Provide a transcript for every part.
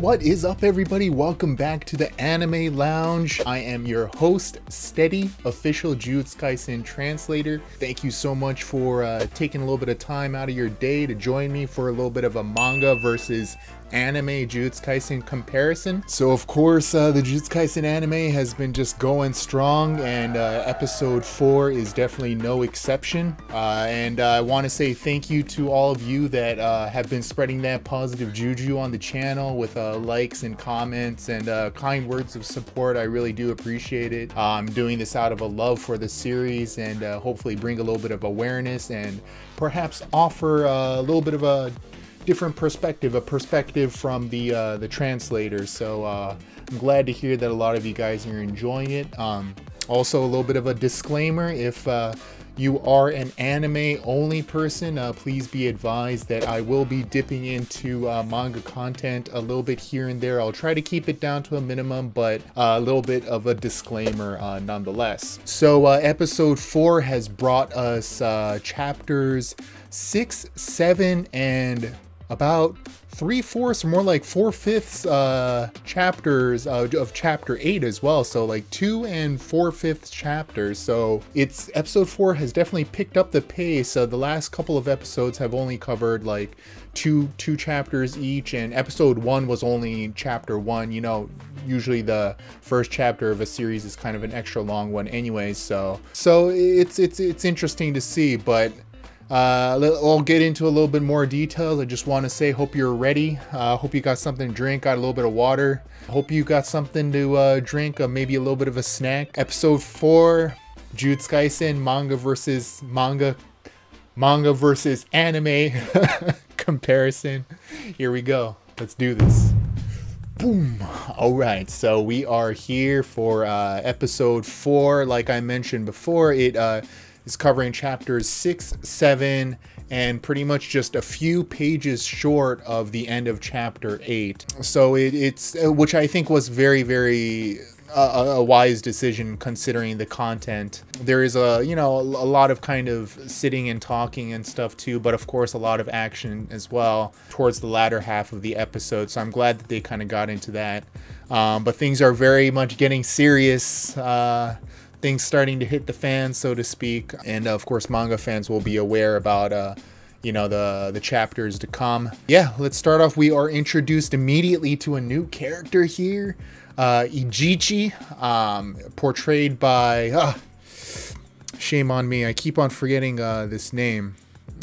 what is up, everybody? Welcome back to the Anime Lounge. I am your host, Steady, official Jujutsu Kaisen translator. Thank you so much for taking a little bit of time out of your day to join me for a little bit of a manga versus anime Jujutsu Kaisen comparison. So of course the Jujutsu Kaisen anime has been just going strong, and episode 4 is definitely no exception. And I want to say thank you to all of you that have been spreading that positive juju on the channel with likes and comments and kind words of support. I really do appreciate it. I'm doing this out of a love for the series, and hopefully bring a little bit of awareness and perhaps offer a little bit of a different perspective, a perspective from the translator. So I'm glad to hear that a lot of you guys are enjoying it. Also, a little bit of a disclaimer: if you are an anime only person, please be advised that I will be dipping into manga content a little bit here and there. I'll try to keep it down to a minimum, but a little bit of a disclaimer nonetheless. So episode 4 has brought us chapters 6, 7, and about 3/4, more like 4/5 chapters of chapter 8 as well. So like 2 and 4/5 chapters. So it's episode 4 has definitely picked up the pace. The last couple of episodes have only covered like two chapters each, and episode 1 was only chapter 1. You know, usually the first chapter of a series is kind of an extra long one anyway. So it's interesting to see, but I'll get into a little bit more details. I just want to say, hope you're ready. Hope you got something to drink, got a little bit of water. Hope you got something to drink, maybe a little bit of a snack. Episode 4, Jujutsu Kaisen, manga versus anime comparison. Here we go. Let's do this. Boom. All right, so we are here for episode 4. Like I mentioned before, it is covering chapters 6, 7, and pretty much just a few pages short of the end of chapter 8. So it's which I think was very a wise decision considering the content. There is a lot of kind of sitting and talking and stuff too, but of course a lot of action as well towards the latter half of the episode. So I'm glad that they kind of got into that. But things are very much getting serious. Things starting to hit the fan, so to speak, and of course manga fans will be aware about the chapters to come. Yeah, let's start off. We are introduced immediately to a new character here, Ijichi, portrayed by shame on me, I keep on forgetting this name.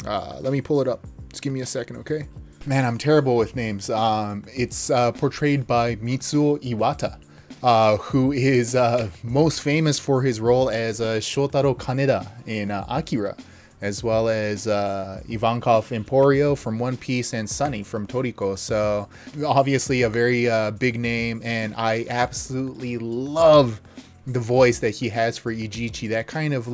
Let me pull it up, just give me a second, okay? Man, I'm terrible with names. It's portrayed by Mitsuo Iwata, who is most famous for his role as Shotaro Kaneda in Akira, as well as Ivankov Emporio from One Piece and Sunny from Toriko. So obviously a very big name, and I absolutely love the voice that he has for Ijichi. That kind of a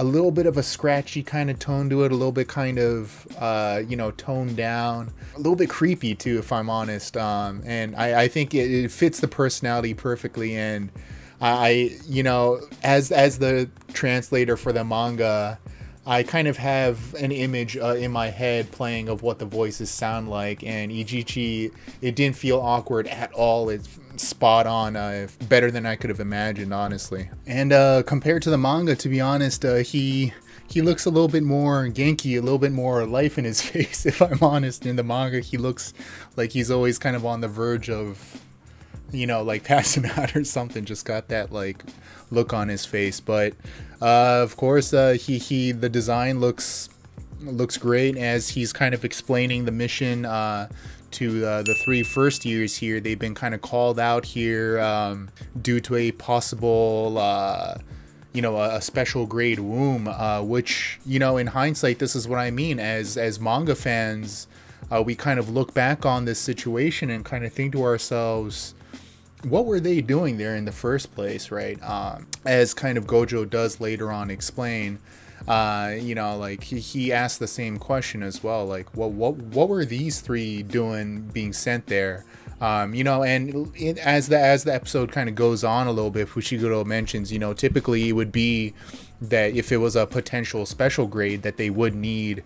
little bit of a scratchy kind of tone to it, a little bit kind of toned down, a little bit creepy too, if I'm honest. And I think it fits the personality perfectly. And as the translator for the manga, I kind of have an image in my head playing of what the voices sound like, and Ijichi, it didn't feel awkward at all. It's spot on, better than I could have imagined, honestly. And compared to the manga, to be honest, he looks a little bit more Genki, a little bit more life in his face, if I'm honest. In the manga, he looks like he's always kind of on the verge of, like passing out or something. Just got that like look on his face. But of course, the design looks great as he's kind of explaining the mission to the 3 first years here. They've been kind of called out here due to a possible a special grade womb, which in hindsight, this is what I mean. As manga fans, we kind of look back on this situation and kind of think to ourselves, what were they doing there in the first place, right? As kind of Gojo does later on explain, like he asked the same question as well, like what were these 3 doing being sent there? And as the episode kind of goes on a little bit, Fushiguro mentions, typically it would be that if it was a potential special grade that they would need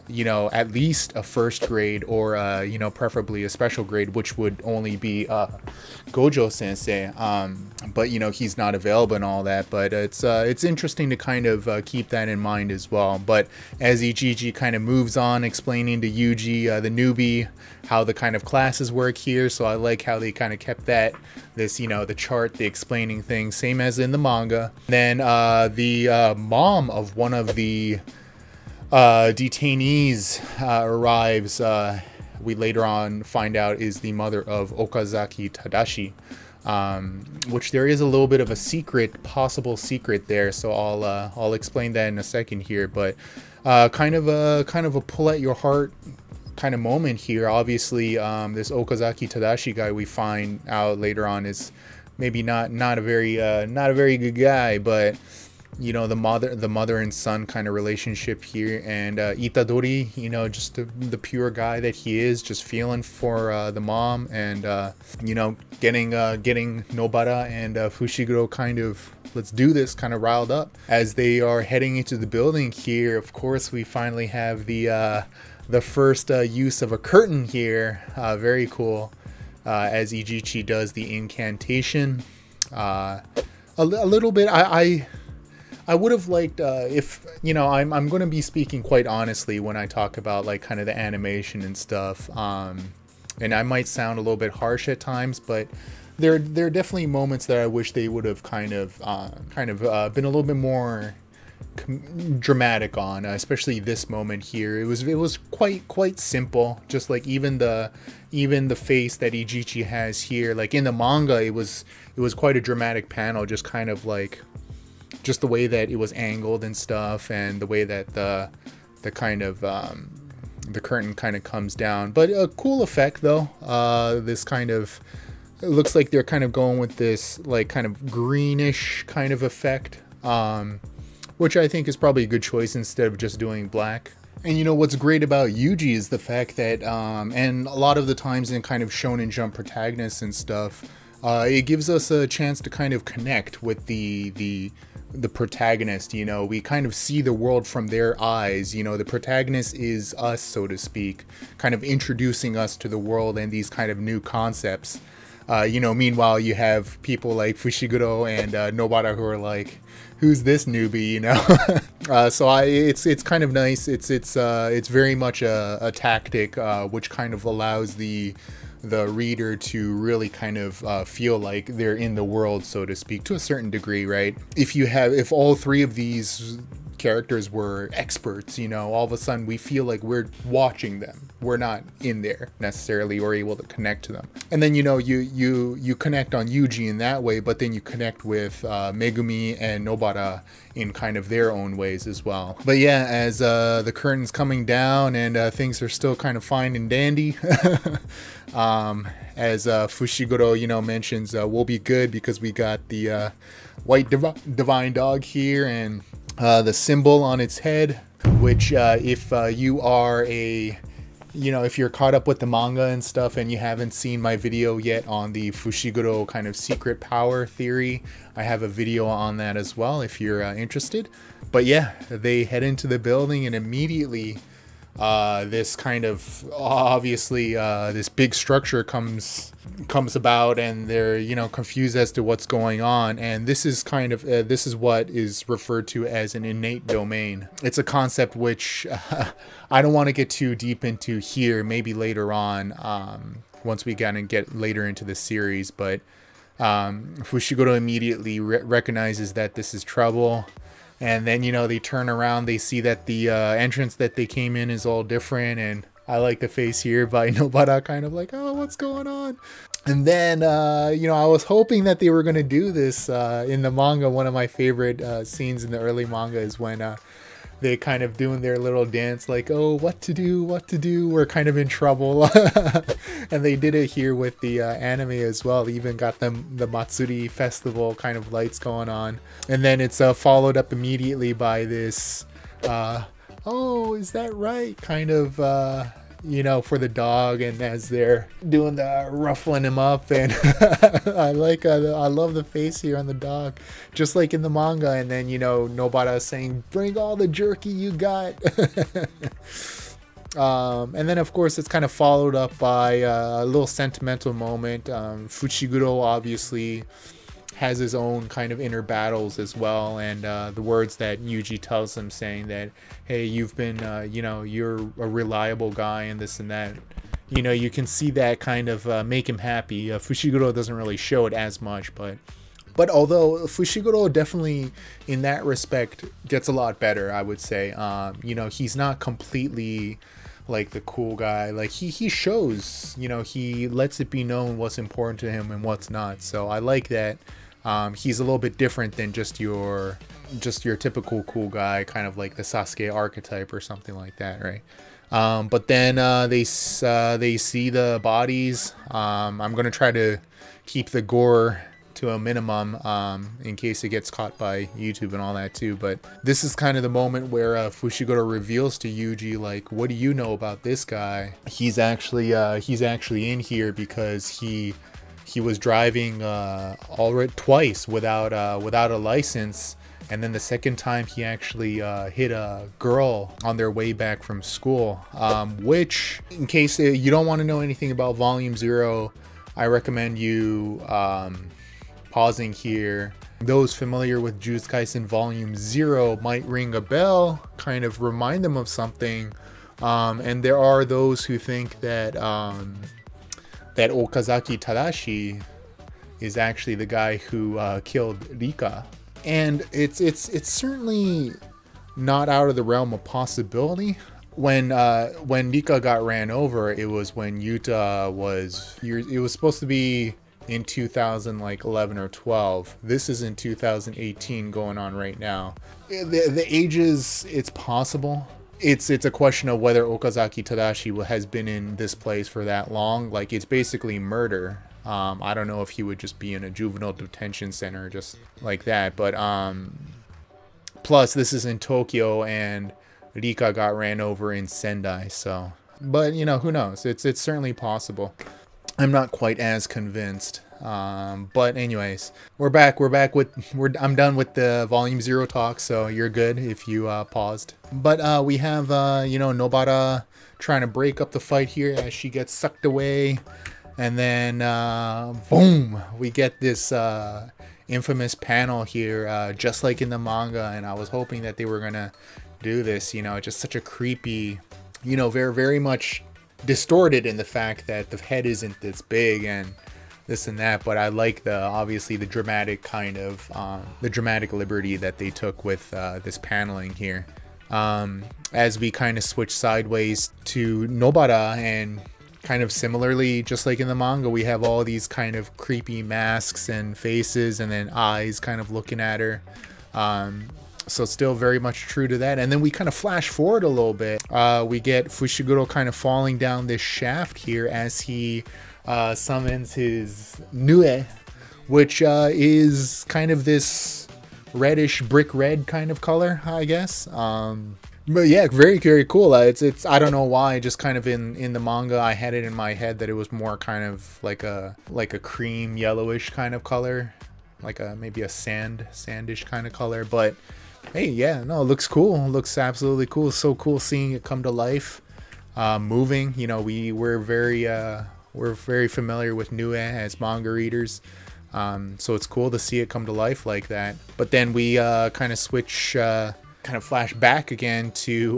you know, at least a first grade or, you know, preferably a special grade, which would only be Gojo Sensei. But, you know, he's not available and all that. But it's interesting to kind of keep that in mind as well. But as Ichichi kind of moves on, explaining to Yuji, the newbie, how the kind of classes work here. So I like how they kind of kept that, this, you know, the chart, the explaining thing, same as in the manga. Then the mom of one of the detainees arrives. We later on find out is the mother of Okazaki Tadashi, which there is a little bit of a secret, possible secret there. So I'll explain that in a second here. But kind of a pull at your heart kind of moment here. Obviously, this Okazaki Tadashi guy we find out later on is maybe not a very good guy, but you know, the mother and son kind of relationship here, and Itadori, you know, just the pure guy that he is, just feeling for the mom, and you know, getting Nobara and Fushiguro kind of, let's do this, kind of riled up as they are heading into the building here. Of course, we finally have the first use of a curtain here. Very cool, as Ichichi does the incantation. A little bit, I would have liked, if, you know, I'm going to be speaking quite honestly when I talk about like kind of the animation and stuff, and I might sound a little bit harsh at times, but there are definitely moments that I wish they would have kind of been a little bit more dramatic on, especially this moment here. It was quite simple, just like even the face that Ichichi has here, like in the manga, it was quite a dramatic panel, just kind of like, just the way that it was angled and stuff, and the way that the kind of the curtain kind of comes down. But a cool effect though. This kind of, it looks like they're kind of going with this like kind of greenish kind of effect, which I think is probably a good choice instead of just doing black. And you know what's great about Yuji is the fact that, and a lot of the times in kind of Shonen Jump protagonists and stuff, it gives us a chance to kind of connect with the protagonist. You know, we kind of see the world from their eyes. You know, the protagonist is us, so to speak, kind of introducing us to the world and these kind of new concepts. You know, meanwhile, you have people like Fushiguro and Nobara who are like, who's this newbie, you know? So it's kind of nice. It's very much a tactic, which kind of allows the reader to really kind of feel like they're in the world, so to speak, to a certain degree, right? If all three of these characters were experts, you know, all of a sudden we feel like we're watching them. We're not in there necessarily or able to connect to them. And then, you know, you connect on Yuji in that way, but then you connect with Megumi and Nobara in kind of their own ways as well. But yeah, as the curtain's coming down and things are still kind of fine and dandy, as Fushiguro, you know, mentions, we'll be good because we got the white divine dog here and the symbol on its head, which if you are if you're caught up with the manga and stuff and you haven't seen my video yet on the Fushiguro kind of secret power theory, I have a video on that as well if you're interested. But yeah, they head into the building and immediately this kind of, obviously this big structure comes about, and they're, you know, confused as to what's going on. And this is kind of this is what is referred to as an innate domain. It's a concept which I don't want to get too deep into here, maybe later on, once we get later into the series. But Fushiguro immediately recognizes that this is trouble. And then, you know, they turn around, they see that the entrance that they came in is all different. And I like the face here by Nobara, kind of like, oh, what's going on? And then, you know, I was hoping that they were going to do this in the manga. One of my favorite scenes in the early manga is when they kind of doing their little dance, like, oh, what to do, we're kind of in trouble. And they did it here with the anime as well. They even got the Matsuri festival kind of lights going on. And then it's followed up immediately by this, oh, is that right? Kind of you know, for the dog, and as they're doing the ruffling him up, and I love the face here on the dog, just like in the manga. And then, you know, Nobara is saying, bring all the jerky you got. And then of course it's kind of followed up by a little sentimental moment. Fushiguro obviously has his own kind of inner battles as well, and the words that Yuji tells him, saying that, hey, you've been you know, you're a reliable guy and this and that, you know, you can see that kind of make him happy. Fushiguro doesn't really show it as much, but although Fushiguro definitely in that respect gets a lot better, I would say. You know, he's not completely like the cool guy. Like he shows, you know, he lets it be known what's important to him and what's not. So I like that. He's a little bit different than just your typical cool guy, kind of like the Sasuke archetype or something like that, right? But then they see the bodies. I'm gonna try to keep the gore to a minimum in case it gets caught by YouTube and all that too. But this is kind of the moment where Fushiguro reveals to Yuji, like, what do you know about this guy? He's actually in here because he was driving already twice without a license, and then the second time he actually hit a girl on their way back from school. Which, in case you don't want to know anything about Volume 0, I recommend you pausing here. Those familiar with Jujutsu Kaisen Volume 0 might ring a bell, kind of remind them of something. And there are those who think that that Okazaki Tadashi is actually the guy who killed Rika. And it's certainly not out of the realm of possibility. When Rika got ran over, it was when Yuta was, it was supposed to be in 2011 or 12. This is in 2018 going on right now. The ages, it's possible. It's a question of whether Okazaki Tadashi has been in this place for that long. Like, it's basically murder. I don't know if he would just be in a juvenile detention center just like that. But plus this is in Tokyo and Rika got ran over in Sendai. So, but you know, who knows? It's certainly possible. I'm not quite as convinced. But anyways, we're back with, I'm done with the Volume 0 talk, so you're good if you paused. But we have you know, Nobara trying to break up the fight here as she gets sucked away, and then boom, we get this infamous panel here, just like in the manga. And I was hoping that they were gonna do this, you know, just such a creepy, you know, very much distorted in the fact that the head isn't this big and this and that, but I like obviously the dramatic kind of the dramatic liberty that they took with this paneling here. As we kind of switch sideways to Nobara, and kind of similarly, just like in the manga, we have all these kind of creepy masks and faces and then eyes kind of looking at her. So still very much true to that. And then we kind of flash forward a little bit. We get Fushiguro kind of falling down this shaft here as he summons his Nue, which is kind of this reddish brick red kind of color, I guess. But yeah, very cool. It's I don't know why, just kind of in the manga I had it in my head that it was more kind of like a cream yellowish kind of color, like maybe a sandish kind of color. But hey, yeah, no, it looks cool. It looks absolutely cool. It's so cool seeing it come to life, moving. You know, we're very familiar with Nue as manga readers, so it's cool to see it come to life like that. But then we kind of switch, kind of flash back again to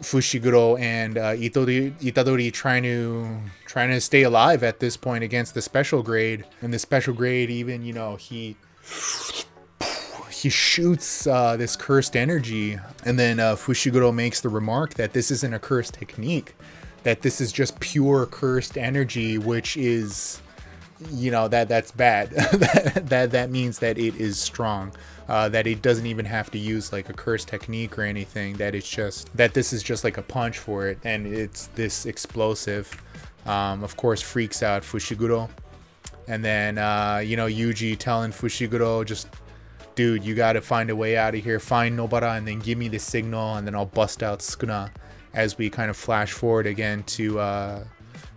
Fushiguro and Itadori trying to stay alive at this point against the special grade. And the special grade, even, you know, he shoots this cursed energy, and then Fushiguro makes the remark that this isn't a cursed technique, that this is just pure cursed energy, which is, you know, that's bad. that means that it is strong, that it doesn't even have to use like a cursed technique or anything, that it's just that this is just like a punch for it, and it's this explosive. Of course freaks out Fushiguro, and then you know, Yuji telling Fushiguro, just, dude, you got to find a way out of here, find Nobara and then give me the signal, and then I'll bust out Sukuna as we kind of flash forward again to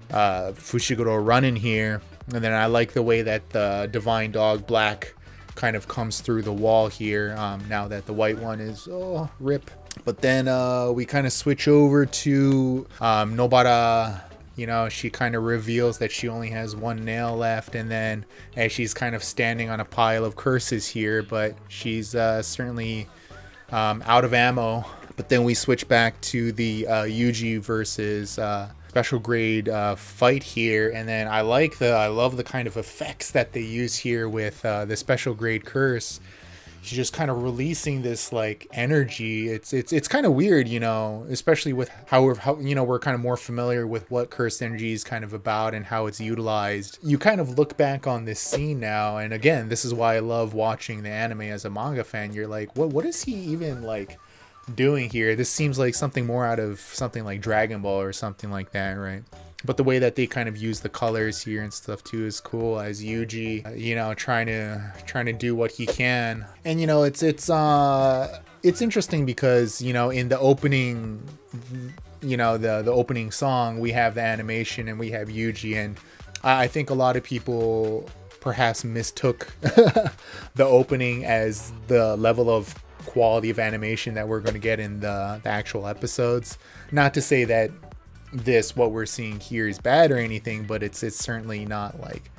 Fushiguro running here. And then I like the way that the Divine Dog Black kind of comes through the wall here, now that the white one is, oh, rip. But then we kind of switch over to Nobara. You know, she kind of reveals that she only has one nail left, and then as she's kind of standing on a pile of curses here, but she's certainly out of ammo. But then we switch back to the Yuji versus special grade fight here, and then I love the kind of effects that they use here with the special grade curse. She's just kind of releasing this like energy. It's kind of weird, you know, especially with how we're kind of more familiar with what cursed energy is kind of about and how it's utilized. You kind of look back on this scene now, and again, this is why I love watching the anime as a manga fan. You're like, what is he even like doing here? This seems like something more out of something like Dragon Ball or something like that, right? But the way that they kind of use the colors here and stuff too is cool, as Yuji, you know, trying to do what he can. And you know, it's interesting because, you know, in the opening, you know, the opening song, we have the animation and we have Yuji, and I think a lot of people perhaps mistook the opening as the level of quality of animation that we're going to get in the actual episodes. Not to say that what we're seeing here is bad or anything, but it's certainly not like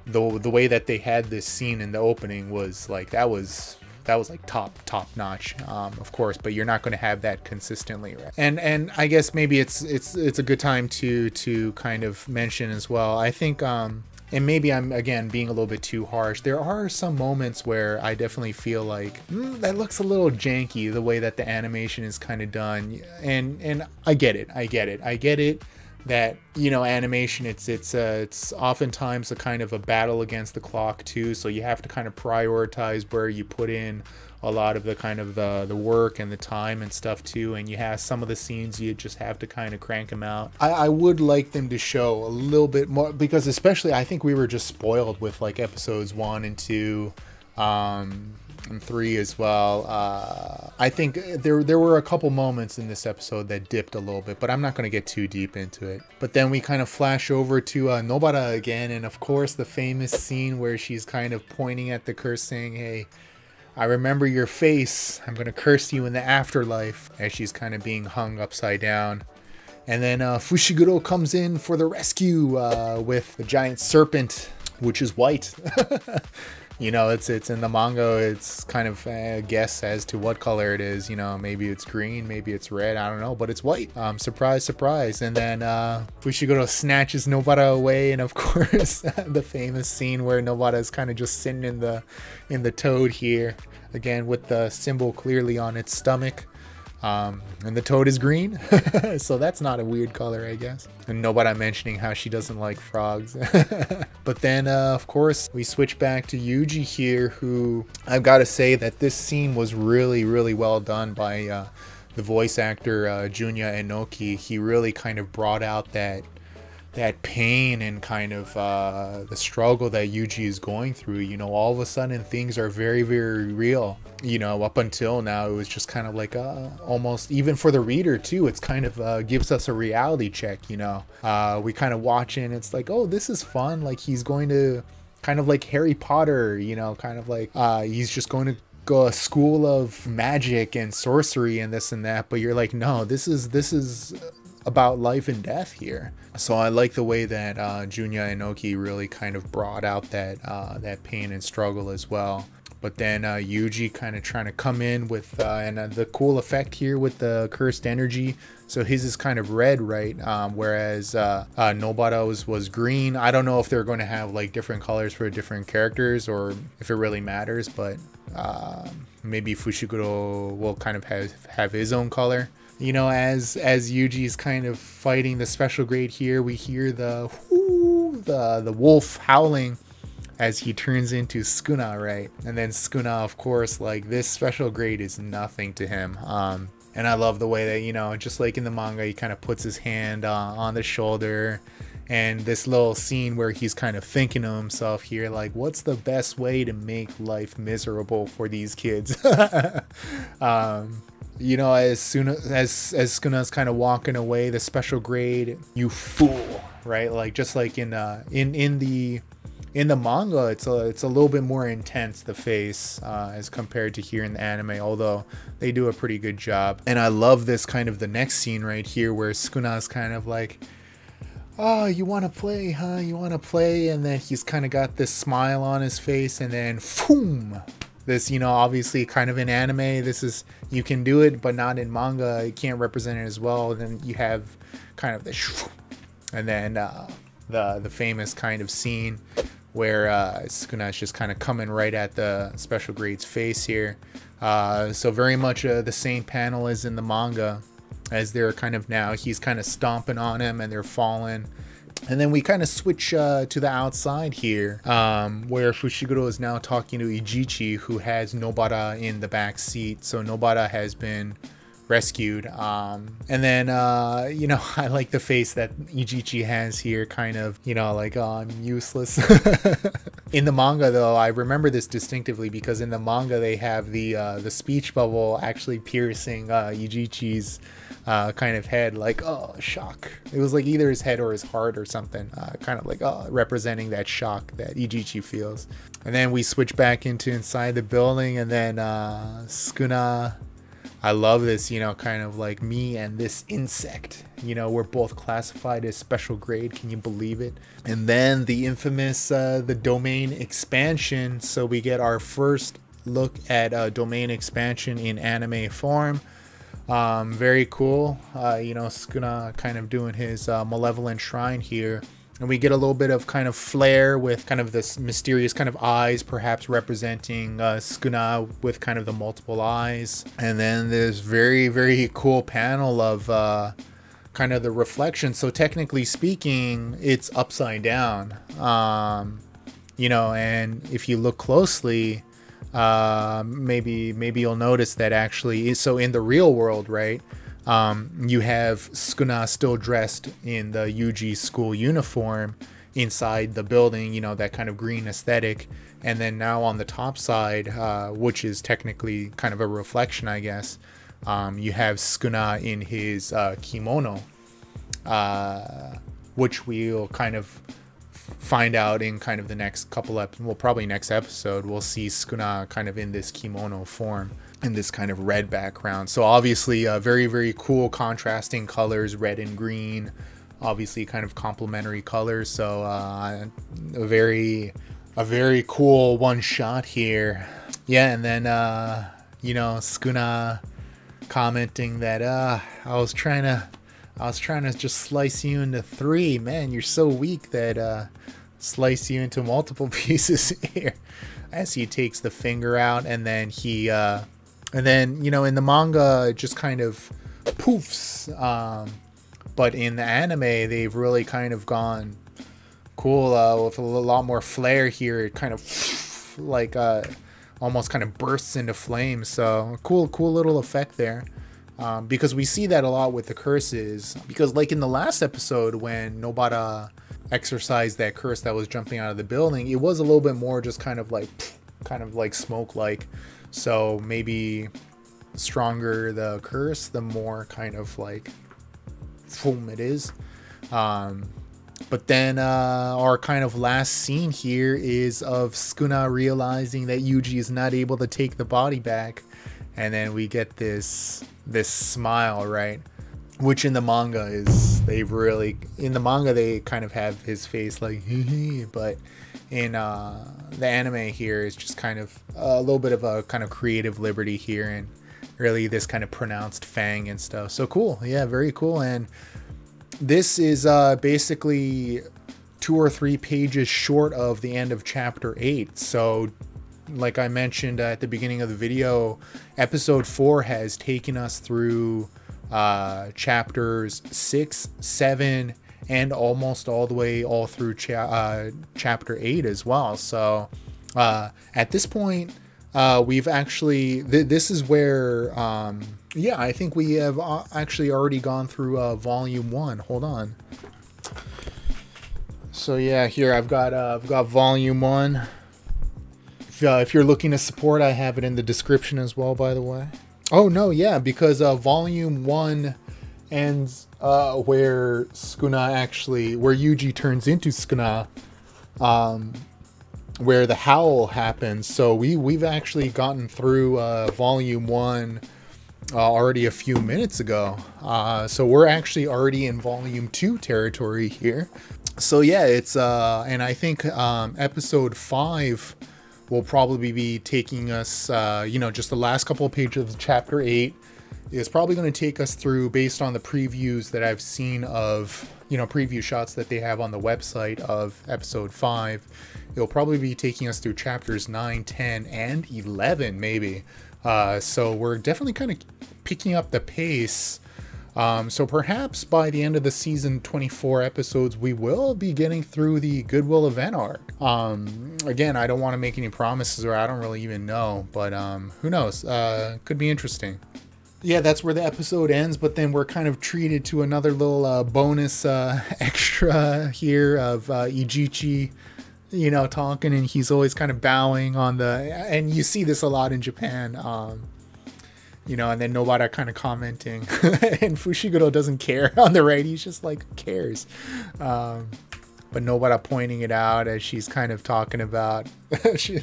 the way that they had this scene in the opening was like that was like top notch, of course, but you're not going to have that consistently, right? And I guess maybe it's a good time to kind of mention as well, I think, and maybe I'm again being a little bit too harsh, there are some moments where I definitely feel like that looks a little janky, the way that the animation is kind of done. And I get it that, you know, animation, it's oftentimes a kind of a battle against the clock too, so you have to kind of prioritize where you put in a lot of the kind of the work and the time and stuff too, and you have some of the scenes you just have to kind of crank them out. I would like them to show a little bit more, because especially I think we were just spoiled with like episodes 1 and 2 and 3 as well. I think there were a couple moments in this episode that dipped a little bit, but I'm not going to get too deep into it. But then we kind of flash over to Nobara again, and of course the famous scene where she's kind of pointing at the curse saying, hey, I remember your face, I'm gonna curse you in the afterlife, as she's kind of being hung upside down. And then Fushiguro comes in for the rescue with the giant serpent, which is white. You know, it's in the manga, it's kind of a guess as to what color it is. You know, maybe it's green, maybe it's red, I don't know, but it's white. Surprise, surprise. And then Fushiguro snatches Nobara away, and of course the famous scene where Nobara is kind of just sitting in the toad here, again with the symbol clearly on its stomach. And the toad is green, so that's not a weird color, I guess. And nobody mentioning how she doesn't like frogs. But then of course we switch back to Yuji here, who I've got to say that this scene was really well done by the voice actor Junya Enoki. He really kind of brought out that pain and kind of the struggle that Yuji is going through. You know, all of a sudden things are very real. You know, up until now it was just kind of like almost, even for the reader too, it's kind of gives us a reality check. You know, we kind of watch it and it's like, oh, this is fun, like he's going to kind of like Harry Potter, you know, kind of like he's just going to go a school of magic and sorcery and this and that, but you're like, no, this is about life and death here. So I like the way that Junya Enoki really kind of brought out that pain and struggle as well. But then Yuji kind of trying to come in with and the cool effect here with the cursed energy. So his is kind of red, right? Whereas Nobara's was green. I don't know if they're going to have like different colors for different characters or if it really matters, but maybe Fushiguro will kind of have his own color. You know, as Yuji's kind of fighting the special grade here, we hear the wolf howling as he turns into Sukuna, right? And then Sukuna, of course, like this special grade is nothing to him. And I love the way that, you know, just like in the manga, he kind of puts his hand on the shoulder, and this little scene where he's kind of thinking to himself here, like, what's the best way to make life miserable for these kids? You know, as soon as Sukuna's kind of walking away, the special grade, you fool, right? Like just like in the manga, it's a little bit more intense, the face, as compared to here in the anime, although they do a pretty good job. And I love this kind of the next scene right here where Sukuna's kind of like, oh, you want to play, huh? You want to play? And then he's kind of got this smile on his face, and then boom. This, you know, obviously kind of in anime, this is, you can do it, but not in manga. You can't represent it as well. And then you have kind of the, and then the famous kind of scene where Sukuna is just kind of coming right at the special grade's face here. So very much the same panel as in the manga, as they're kind of now, he's kind of stomping on him and they're falling. And then we kind of switch to the outside here, where Fushiguro is now talking to Ijichi, who has Nobara in the back seat. So Nobara has been rescued. And then, you know, I like the face that Ijichi has here, kind of, you know, like, oh, I'm useless. In the manga, though, I remember this distinctively because in the manga, they have the speech bubble actually piercing Ijichi's kind of head, like, oh, shock. It was like either his head or his heart or something, kind of like representing that shock that Ijichi feels. And then we switch back into inside the building, and then Sukuna, I love this, you know, kind of like me and this insect, you know, we're both classified as special grade. Can you believe it? And then the infamous the domain expansion. So we get our first look at domain expansion in anime form. Very cool. You know, Sukuna kind of doing his malevolent shrine here. And we get a little bit of kind of flair with kind of this mysterious kind of eyes, perhaps representing Sukuna with kind of the multiple eyes. And then there's very, very cool panel of kind of the reflection. So technically speaking, it's upside down. You know, and if you look closely, maybe you'll notice that actually, so in the real world, right? You have Sukuna still dressed in the Yuji school uniform inside the building, you know, that kind of green aesthetic. And then now on the top side, which is technically kind of a reflection, I guess, you have Sukuna in his kimono, which we'll kind of find out in kind of the next couple well, probably next episode, we'll see Sukuna kind of in this kimono form, in this kind of red background. So obviously very, very cool contrasting colors, red and green, obviously kind of complementary colors. So a very cool one shot here. Yeah, and then you know, Sukuna commenting that I was trying to just slice you into 3. Man, you're so weak that slice you into multiple pieces here. As he takes the finger out, and then he and then, you know, in the manga it just kind of poofs, but in the anime they've really kind of gone cool with a lot more flair here. It kind of like almost kind of bursts into flames. So cool little effect there. Because we see that a lot with the curses, because like in the last episode when Nobara exercised that curse that was jumping out of the building, it was a little bit more just kind of like smoke like. So maybe stronger the curse, the more kind of like boom it is. But then our kind of last scene here is of Sukuna realizing that Yuji is not able to take the body back, and then we get this smile, right? Which in the manga is, in the manga they kind of have his face like but in the anime here is just kind of a little bit of a kind of creative liberty here, and really this kind of pronounced fang and stuff. So cool. Yeah, very cool. And this is basically 2 or 3 pages short of the end of chapter 8. So like I mentioned at the beginning of the video, episode 4 has taken us through chapters 6, 7, and almost all the way all through chapter 8 as well. So at this point, we've actually, this is where, yeah, I think we have actually already gone through volume 1. Hold on. So yeah, here I've got volume 1. If you're looking to support, I have it in the description as well, by the way. Oh no, yeah, because volume 1 ends where Sukuna actually, where Yuji turns into Sukuna, where the howl happens. So we've actually gotten through volume 1 already a few minutes ago. So we're actually already in volume 2 territory here. So yeah, it's and I think episode 5 will probably be taking us, you know, just the last couple of pages of chapter 8 is probably going to take us through, based on the previews that I've seen of, you know, preview shots that they have on the website of episode 5. It'll probably be taking us through chapters 9, 10, and 11 maybe. So we're definitely kind of picking up the pace. So perhaps by the end of the season 24 episodes, we will be getting through the Goodwill event arc. Again, I don't want to make any promises, or I don't really even know, but who knows? Could be interesting. Yeah, that's where the episode ends, but then we're kind of treated to another little bonus extra here of Ijichi, you know, talking, and he's always kind of bowing on the, and you see this a lot in Japan, you know, and then Nobara kind of commenting, and Fushiguro doesn't care on the right, he's just like, who cares? But Nobara pointing it out as she's kind of talking about, she,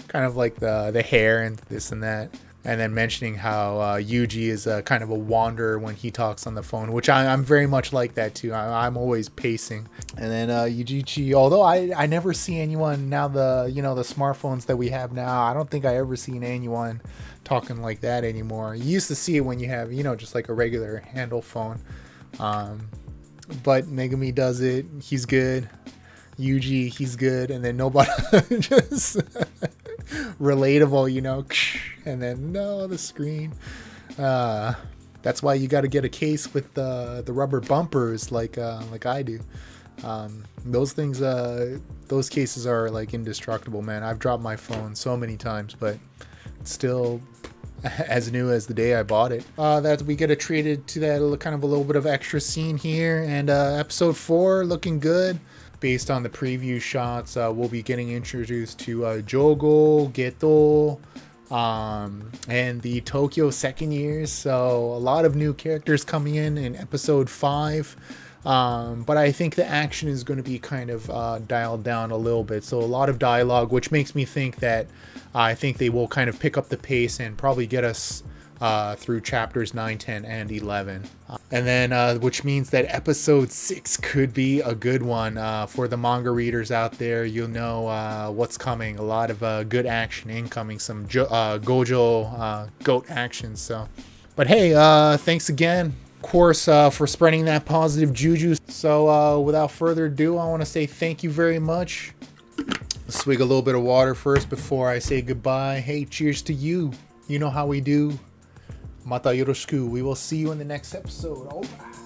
kind of like the hair and this and that. And then mentioning how Yuji is kind of a wanderer when he talks on the phone, which I'm very much like that too. I'm always pacing. And then Yujichi, although I never see anyone now, the, you know, the smartphones that we have now, I don't think I ever seen anyone talking like that anymore. You used to see it when you have, you know, just like a regular handle phone. But Megumi does it. He's good. Yuji, he's good. And then nobody just relatable, you know, and then no, the screen. That's why you got to get a case with the rubber bumpers, like I do. Those things, those cases are like indestructible, man. I've dropped my phone so many times, but it's still as new as the day I bought it. That we get treated to that kind of a little bit of extra scene here, and episode 4 looking good. Based on the preview shots, we'll be getting introduced to Jogo, Geto, and the Tokyo second years. So a lot of new characters coming in episode 5. But I think the action is going to be kind of dialed down a little bit. So a lot of dialogue, which makes me think that I think they will kind of pick up the pace and probably get us through chapters 9, 10, and 11. And then, which means that episode 6 could be a good one for the manga readers out there. You'll know what's coming. A lot of good action incoming, some Gojo goat action. So, but hey, thanks again, of course, for spreading that positive juju. So, without further ado, I want to say thank you very much. Let's swig a little bit of water first before I say goodbye. Hey, cheers to you. You know how we do. Mata yoroshiku. We will see you in the next episode. Alright.